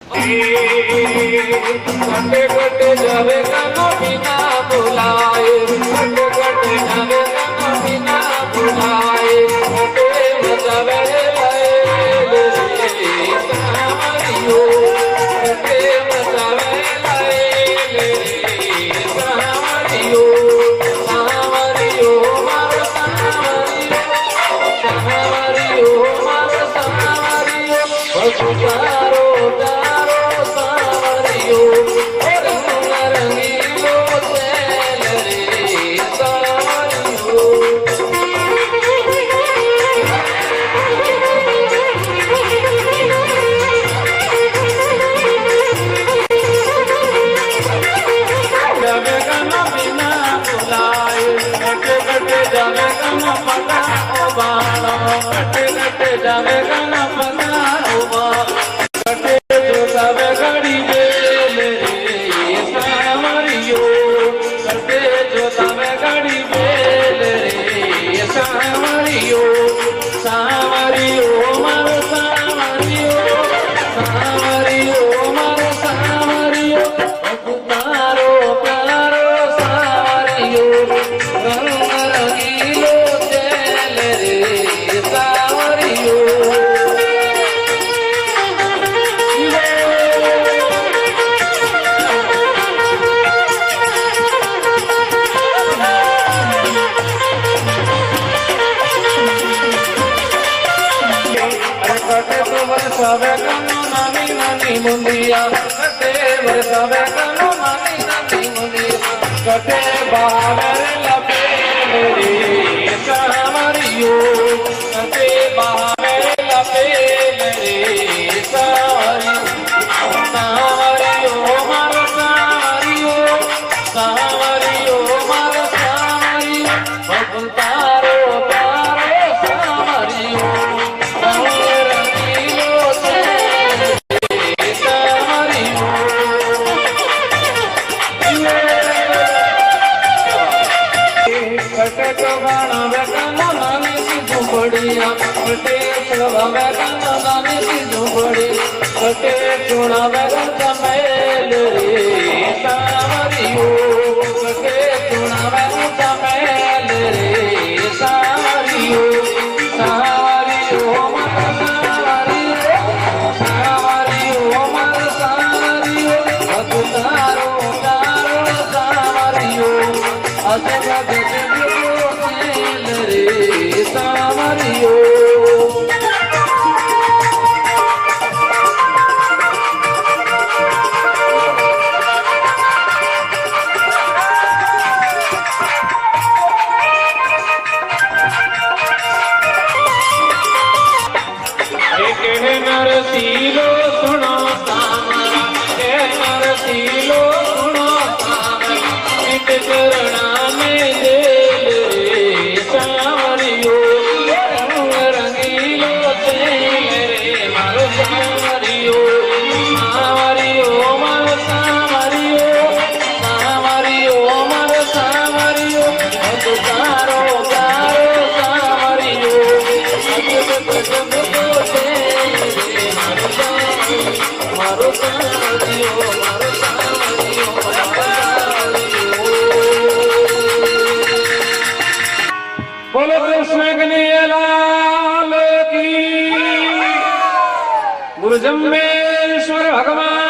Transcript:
घटे घटे जावे गाना बिना बुलाए, घटे घटे जावे गाना बिना बुलाए, घटे बजावे लाए सावरियो, घटे बजावे लाए सावरियो, सावरियो मारो सावरियो, सावरियो मारो सावरियो, बसुतारो घटे घटे जावे गाना पगारो घटे जो जावे गाड़ी बेल रे सावरियो, घटे जो जावे गाड़ी बेल रे सावरियो, सावरियो मारो सावरियो, सावरियो मारो सावरियो, तारो प्यारो सावरियो, रंग रंगीलो चल रे सावरियो। घटे तो बरसावे गानो नानी नानी मुंदिया, घटे बरसावे गानो नानी नानी मुंदिया, घटे बहावे लपेट रे सावरियो, घटे बहावे लपेट रे सावरियो, सावरियो मारो सावरियो, सावरियो मारो सावरियो, भगवतारो प्यारो सावरियो, घटे तो गाना गाना नानी सी झुंपड़िया, घटे चढ़ावे गाना नानी सी झुंपड़ी, घटे चुनावे गाना मैल रे सावरियो, घटे चुनावे गाना मैल रे सावरियो, सावरियो मारो सावरियो, सावरियो मारो सावरियो, भगतारो तारो सावरियो, अजब सावरियो। नरसीलो सुनो सावरा, नरसीलो सुनो सावरा, इन चरणा में जेल रे सावरियो, रंग रंगीलो तेल रे मारो सावरियो, सावरियो मारो सावरियो, सावरियो मारो सावरियो, भगतारो प्यारो सावरियो, मारो सावरियो, मारो सावरियो, बोलो कृष्ण कन्हैया लाल की, गुरु जम्बेश्वर भगवान।